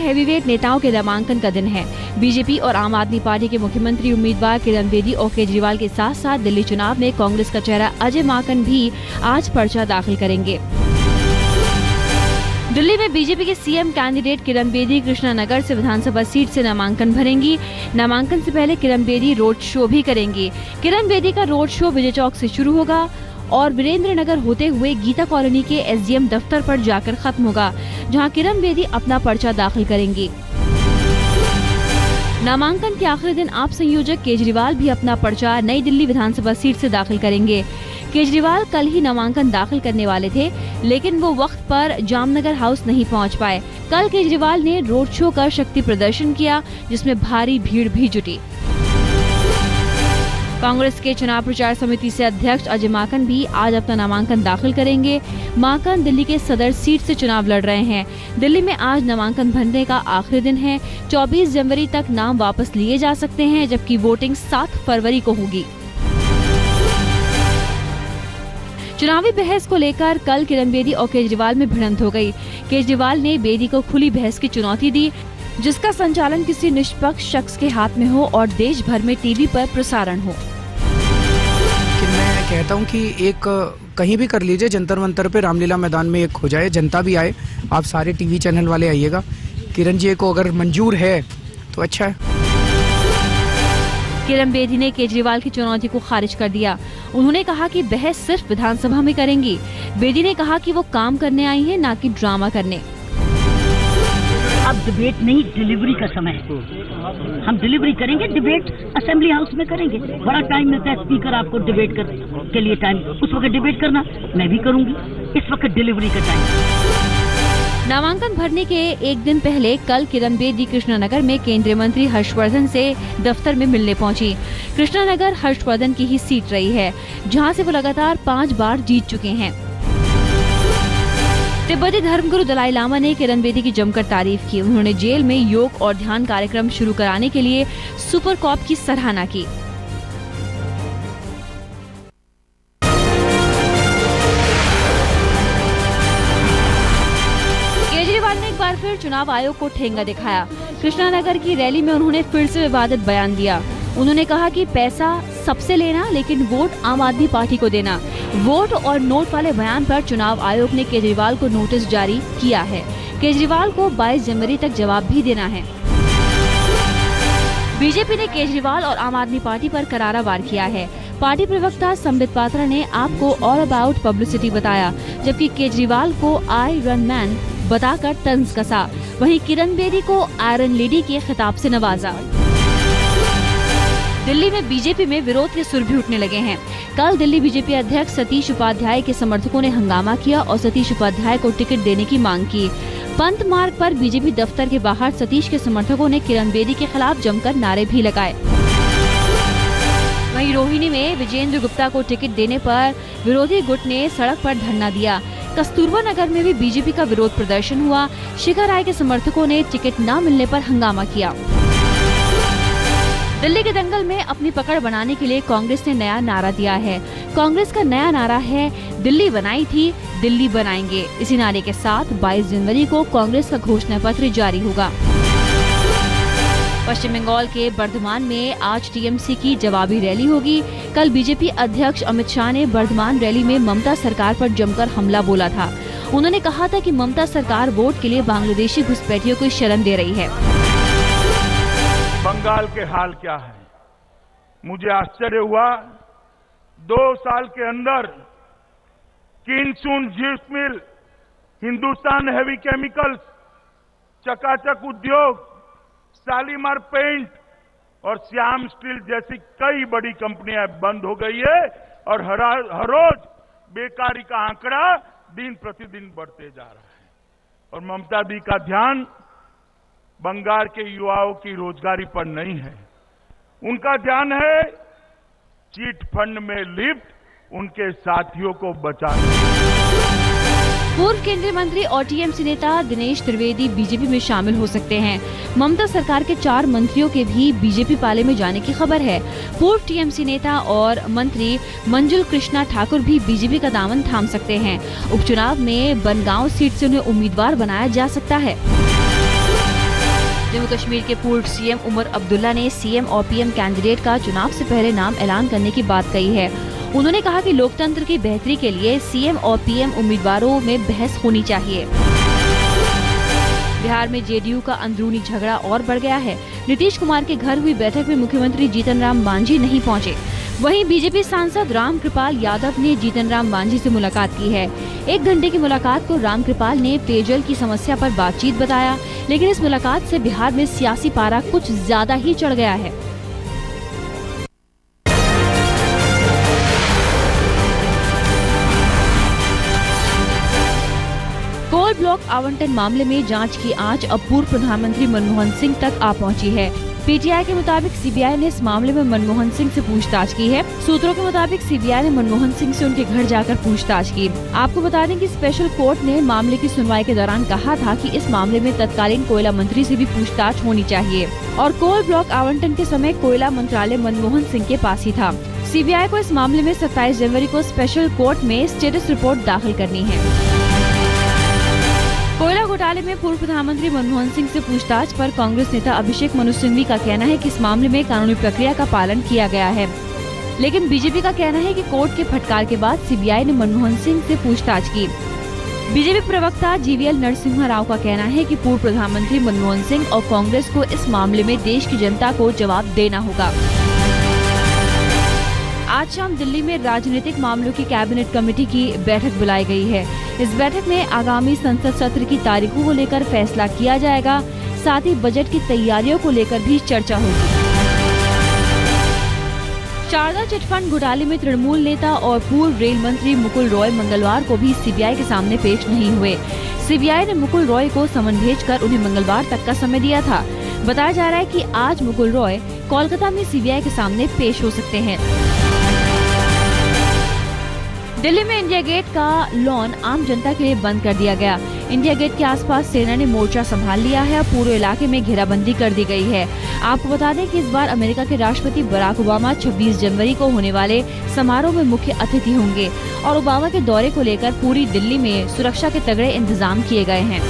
Heavyweight नेताओं के नामांकन का दिन है। बीजेपी और आम आदमी पार्टी के मुख्यमंत्री उम्मीदवार किरण बेदी और केजरीवाल के साथ साथ दिल्ली चुनाव में कांग्रेस का चेहरा अजय माकन भी आज पर्चा दाखिल करेंगे। दिल्ली में बीजेपी के सीएम कैंडिडेट किरण बेदी कृष्णानगर से विधानसभा सीट से नामांकन भरेंगी। नामांकन से पहले किरण बेदी रोड शो भी करेंगी। किरण बेदी का रोड शो विजय चौक से शुरू होगा और वीरेंद्र नगर होते हुए गीता कॉलोनी के एसडीएम दफ्तर पर जाकर खत्म होगा, जहां किरण बेदी अपना पर्चा दाखिल करेंगी। नामांकन के आखिरी दिन आप संयोजक केजरीवाल भी अपना पर्चा नई दिल्ली विधानसभा सीट से दाखिल करेंगे। केजरीवाल कल ही नामांकन दाखिल करने वाले थे, लेकिन वो वक्त पर जामनगर हाउस नहीं पहुंच पाए। कल केजरीवाल ने रोड शो कर शक्ति प्रदर्शन किया, जिसमें भारी भीड़ भी जुटी। कांग्रेस के चुनाव प्रचार समिति से अध्यक्ष अजय माकन भी आज अपना नामांकन दाखिल करेंगे। माकन दिल्ली के सदर सीट से चुनाव लड़ रहे हैं। दिल्ली में आज नामांकन भरने का आखिरी दिन है। 24 जनवरी तक नाम वापस लिए जा सकते हैं, जबकि वोटिंग 7 फरवरी को होगी। चुनावी बहस को लेकर कल किरण बेदी और केजरीवाल में भिड़ंत हो गई। केजरीवाल ने बेदी को खुली बहस की चुनौती दी, जिसका संचालन किसी निष्पक्ष शख्स के हाथ में हो और देश भर में टीवी पर प्रसारण हो। मैं कहता हूं कि एक कहीं भी कर लीजिए, जंतर मंतर पे रामलीला मैदान में एक हो जाए, जनता भी आए, आप सारे टीवी चैनल वाले आइएगा। किरण जी को अगर मंजूर है तो अच्छा है। किरण बेदी ने केजरीवाल की चुनौती को खारिज कर दिया। उन्होंने कहा कि बहस सिर्फ विधानसभा में करेंगी। बेदी ने कहा कि वो काम करने आई हैं, ना कि ड्रामा करने। अब डिबेट नहीं, डिलीवरी का समय है। हम डिलीवरी करेंगे, डिबेट असेंबली हाउस में करेंगे। बड़ा टाइम मिलता है स्पीकर आपको डिबेट के लिए टाइम, उस वक्त डिबेट करना मैं भी करूंगी। इस वक्त डिलीवरी का टाइम। नामांकन भरने के एक दिन पहले कल किरण बेदी कृष्णानगर में केंद्रीय मंत्री हर्षवर्धन से दफ्तर में मिलने पहुंची। कृष्णानगर हर्षवर्धन की ही सीट रही है, जहां से वो लगातार 5 बार जीत चुके हैं। तिब्बती धर्मगुरु दलाई लामा ने किरण बेदी की जमकर तारीफ की। उन्होंने जेल में योग और ध्यान कार्यक्रम शुरू कराने के लिए सुपर कॉप की सराहना की। केजरीवाल ने एक बार फिर चुनाव आयोग को ठेंगा दिखाया। कृष्णानगर की रैली में उन्होंने फिर से विवादित बयान दिया। उन्होंने कहा कि पैसा सबसे लेना, लेकिन वोट आम आदमी पार्टी को देना। वोट और नोट वाले बयान पर चुनाव आयोग ने केजरीवाल को नोटिस जारी किया है। केजरीवाल को 22 जनवरी तक जवाब भी देना है। बीजेपी ने केजरीवाल और आम आदमी पार्टी पर करारा वार किया है। पार्टी प्रवक्ता संबित पात्रा ने आपको ऑल अबाउट पब्लिसिटी बताया, जबकि केजरीवाल को आयरन मैन बताकर तंज कसा। वहीं किरण बेदी को आयरन लेडी के खिताब से नवाजा। दिल्ली में बीजेपी में विरोध के सुर भी उठने लगे हैं। कल दिल्ली बीजेपी अध्यक्ष सतीश उपाध्याय के समर्थकों ने हंगामा किया और सतीश उपाध्याय को टिकट देने की मांग की। पंत मार्ग पर बीजेपी दफ्तर के बाहर सतीश के समर्थकों ने किरण बेदी के खिलाफ जमकर नारे भी लगाए। वहीं रोहिणी में विजेंद्र गुप्ता को टिकट देने पर विरोधी गुट ने सड़क पर धरना दिया। कस्तूरबा नगर में भी बीजेपी का विरोध प्रदर्शन हुआ। शिखा राय के समर्थकों ने टिकट न मिलने पर हंगामा किया। दिल्ली के दंगल में अपनी पकड़ बनाने के लिए कांग्रेस ने नया नारा दिया है। कांग्रेस का नया नारा है, दिल्ली बनाई थी, दिल्ली बनाएंगे। इसी नारे के साथ 22 जनवरी को कांग्रेस का घोषणा पत्र जारी होगा। पश्चिम बंगाल के बर्धमान में आज टीएमसी की जवाबी रैली होगी। कल बीजेपी अध्यक्ष अमित शाह ने बर्धमान रैली में ममता सरकार पर जमकर हमला बोला था। उन्होंने कहा था कि ममता सरकार वोट के लिए बांग्लादेशी घुसपैठियों को शरण दे रही है। बंगाल के हाल क्या है? मुझे आश्चर्य हुआ, 2 साल के अंदर किनसुन जिप्स मिल, हिंदुस्तान हेवी केमिकल्स, चकाचक उद्योग, शालीमार पेंट और श्याम स्टील जैसी कई बड़ी कंपनियां बंद हो गई है और हर रोज बेकारी का आंकड़ा दिन प्रतिदिन बढ़ते जा रहा है। और ममता दी का ध्यान बंगाल के युवाओं की रोजगारी पर नहीं है, उनका ध्यान है चिट फंड में लिप्त उनके साथियों को बचाने। पूर्व केंद्रीय मंत्री और टीएमसी नेता दिनेश त्रिवेदी बीजेपी में शामिल हो सकते हैं। ममता सरकार के 4 मंत्रियों के भी बीजेपी पाले में जाने की खबर है। पूर्व टीएमसी नेता और मंत्री मंजुल कृष्णा ठाकुर भी बीजेपी का दामन थाम सकते हैं। उपचुनाव में बनगांव सीट से उन्हें उम्मीदवार बनाया जा सकता है। जम्मू कश्मीर के पूर्व सीएम उमर अब्दुल्ला ने सीएम और पीएम कैंडिडेट का चुनाव से पहले नाम ऐलान करने की बात कही है। उन्होंने कहा कि लोकतंत्र की बेहतरी के लिए सीएम और पीएम उम्मीदवारों में बहस होनी चाहिए। बिहार में जेडीयू का अंदरूनी झगड़ा और बढ़ गया है। नीतीश कुमार के घर हुई बैठक में मुख्यमंत्री जीतन राम मांझी नहीं पहुंचे। वहीं बीजेपी सांसद रामकृपाल यादव ने जीतन राम मांझी से मुलाकात की है। 1 घंटे की मुलाकात को रामकृपाल ने पेयजल की समस्या पर बातचीत बताया, लेकिन इस मुलाकात से बिहार में सियासी पारा कुछ ज्यादा ही चढ़ गया है। कोल ब्लॉक आवंटन मामले में जांच की आंच अब पूर्व प्रधानमंत्री मनमोहन सिंह तक आ पहुंची है। पीटीआई के मुताबिक सीबीआई ने इस मामले में मनमोहन सिंह से पूछताछ की है। सूत्रों के मुताबिक सीबीआई ने मनमोहन सिंह से उनके घर जाकर पूछताछ की। आपको बता दें कि स्पेशल कोर्ट ने मामले की सुनवाई के दौरान कहा था कि इस मामले में तत्कालीन कोयला मंत्री से भी पूछताछ होनी चाहिए और कोल ब्लॉक आवंटन के समय कोयला मंत्रालय मनमोहन सिंह के पास ही था। सीबीआई को इस मामले में 27 जनवरी को स्पेशल कोर्ट में स्टेटस रिपोर्ट दाखिल करनी है। कोयला घोटाले में पूर्व प्रधानमंत्री मनमोहन सिंह से पूछताछ पर कांग्रेस नेता अभिषेक मनु सिंघवी का कहना है कि इस मामले में कानूनी प्रक्रिया का पालन किया गया है, लेकिन बीजेपी का कहना है कि कोर्ट के फटकार के बाद सीबीआई ने मनमोहन सिंह से पूछताछ की। बीजेपी प्रवक्ता जीवीएल नरसिम्हा राव का कहना है कि पूर्व प्रधानमंत्री मनमोहन सिंह और कांग्रेस को इस मामले में देश की जनता को जवाब देना होगा। आज शाम दिल्ली में राजनीतिक मामलों की कैबिनेट कमेटी की बैठक बुलाई गई है। इस बैठक में आगामी संसद सत्र की तारीखों को लेकर फैसला किया जाएगा, साथ ही बजट की तैयारियों को लेकर भी चर्चा होगी। शारदा चिटफंड घोटाले में तृणमूल नेता और पूर्व रेल मंत्री मुकुल रॉय मंगलवार को भी सीबीआई के सामने पेश नहीं हुए। सीबीआई ने मुकुल रॉय को समन भेजकर उन्हें मंगलवार तक का समय दिया था। बताया जा रहा है कि आज मुकुल रॉय कोलकाता में सीबीआई के सामने पेश हो सकते हैं। दिल्ली में इंडिया गेट का लॉन आम जनता के लिए बंद कर दिया गया। इंडिया गेट के आसपास सेना ने मोर्चा संभाल लिया है और पूरे इलाके में घेराबंदी कर दी गई है। आपको बता दें कि इस बार अमेरिका के राष्ट्रपति बराक ओबामा 26 जनवरी को होने वाले समारोह में मुख्य अतिथि होंगे और ओबामा के दौरे को लेकर पूरी दिल्ली में सुरक्षा के तगड़े इंतजाम किए गए हैं।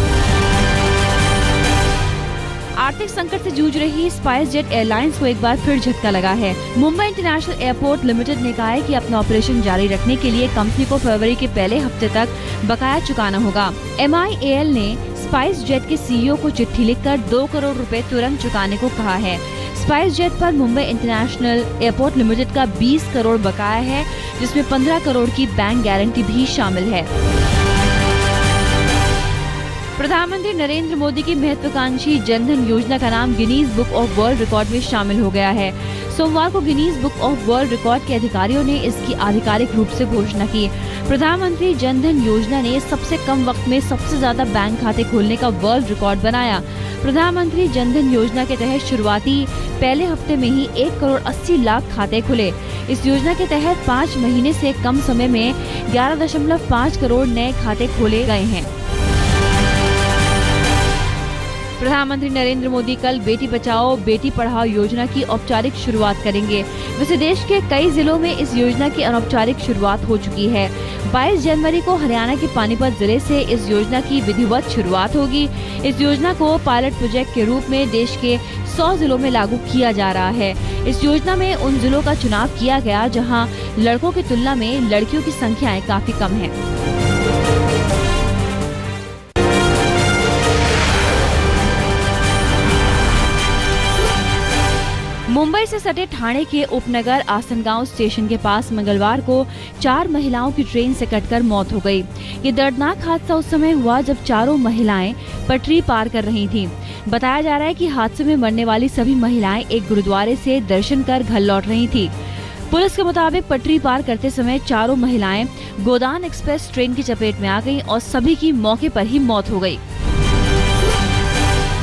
आर्थिक संकट से जूझ रही स्पाइस जेट एयरलाइंस को एक बार फिर झटका लगा है। मुंबई इंटरनेशनल एयरपोर्ट लिमिटेड ने कहा है कि अपना ऑपरेशन जारी रखने के लिए कंपनी को फरवरी के पहले हफ्ते तक बकाया चुकाना होगा। MIAL ने स्पाइस जेट के सीईओ को चिट्ठी लिखकर 2 करोड़ रुपए तुरंत चुकाने को कहा है। स्पाइस जेट पर मुंबई इंटरनेशनल एयरपोर्ट लिमिटेड का 20 करोड़ बकाया है, जिसमें 15 करोड़ की बैंक गारंटी भी शामिल है। प्रधानमंत्री नरेंद्र मोदी की महत्वाकांक्षी जनधन योजना का नाम Guinness book of world record में शामिल हो गया है। सोमवार को Guinness book of world record के अधिकारियों ने इसकी आधिकारिक रूप से घोषणा की। प्रधानमंत्री जनधन योजना ने सबसे कम वक्त में सबसे ज्यादा बैंक खाते खोलने का वर्ल्ड रिकॉर्ड बनाया। प्रधानमंत्री जनधन योजना के तहत शुरुआती पहले हफ्ते में ही 1 करोड़ 80 लाख खाते खुले। इस योजना के तहत 5 महीने से कम समय में 11.5 करोड़ नए खाते खोले गए हैं। प्रधानमंत्री नरेंद्र मोदी कल बेटी बचाओ बेटी पढ़ाओ योजना की औपचारिक शुरुआत करेंगे। वैसे देश के कई जिलों में इस योजना की अनौपचारिक शुरुआत हो चुकी है। 22 जनवरी को हरियाणा के पानीपत जिले से इस योजना की विधिवत शुरुआत होगी। इस योजना को पायलट प्रोजेक्ट के रूप में देश के 100 जिलों में लागू किया जा रहा है। इस योजना में उन जिलों का चुनाव किया गया जहां लड़कों की तुलना में लड़कियों की संख्याएं काफी कम है। मुंबई से सटे ठाणे के उपनगर आसनगांव स्टेशन के पास मंगलवार को 4 महिलाओं की ट्रेन से कटकर मौत हो गई। ये दर्दनाक हादसा उस समय हुआ जब चारों महिलाएं पटरी पार कर रही थीं। बताया जा रहा है कि हादसे में मरने वाली सभी महिलाएं एक गुरुद्वारे से दर्शन कर घर लौट रही थीं। पुलिस के मुताबिक पटरी पार करते समय चारों महिलाएं गोदान एक्सप्रेस ट्रेन की चपेट में आ गईं और सभी की मौके पर ही मौत हो गई।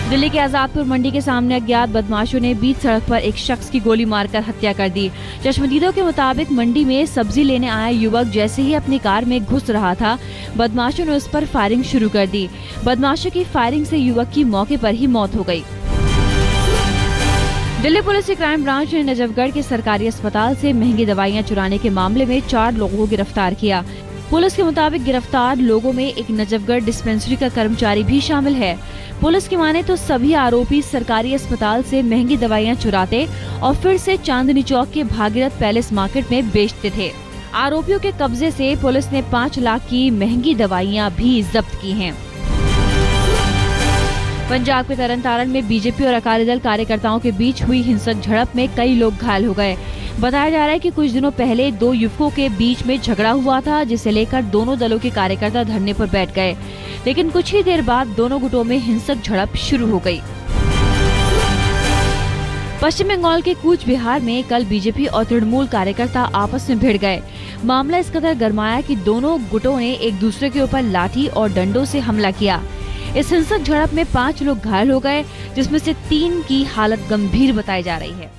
दिल्ली के आजादपुर मंडी के सामने अज्ञात बदमाशों ने बीच सड़क पर एक शख्स की गोली मारकर हत्या कर दी। चश्मदीदों के मुताबिक मंडी में सब्जी लेने आया युवक जैसे ही अपनी कार में घुस रहा था, बदमाशों ने उस पर फायरिंग शुरू कर दी। बदमाशों की फायरिंग से युवक की मौके पर ही मौत हो गई। दिल्ली पुलिस की क्राइम ब्रांच ने नजफगढ़ के सरकारी अस्पताल से महंगी दवाइयां चुराने के मामले में 4 लोगों को गिरफ्तार किया। पुलिस के मुताबिक गिरफ्तार लोगों में एक नजफगढ़ डिस्पेंसरी का कर्मचारी भी शामिल है। पुलिस की माने तो सभी आरोपी सरकारी अस्पताल से महंगी दवाइयां चुराते और फिर से चांदनी चौक के भागीरथ पैलेस मार्केट में बेचते थे। आरोपियों के कब्जे से पुलिस ने 5 लाख की महंगी दवाइयां भी जब्त की हैं। पंजाब के तरनतारन में बीजेपी और अकाली दल कार्यकर्ताओं के बीच हुई हिंसक झड़प में कई लोग घायल हो गए। बताया जा रहा है कि कुछ दिनों पहले 2 युवकों के बीच में झगड़ा हुआ था, जिसे लेकर दोनों दलों के कार्यकर्ता धरने पर बैठ गए, लेकिन कुछ ही देर बाद दोनों गुटों में हिंसक झड़प शुरू हो गई। पश्चिम बंगाल के कूच बिहार में कल बीजेपी और तृणमूल कार्यकर्ता आपस में भिड़ गए। मामला इस कदर गरमाया कि दोनों गुटों ने एक दूसरे के ऊपर लाठी और डंडों से हमला किया। इस हिंसक झड़प में 5 लोग घायल हो गए, जिसमें से 3 की हालत गंभीर बताई जा रही है।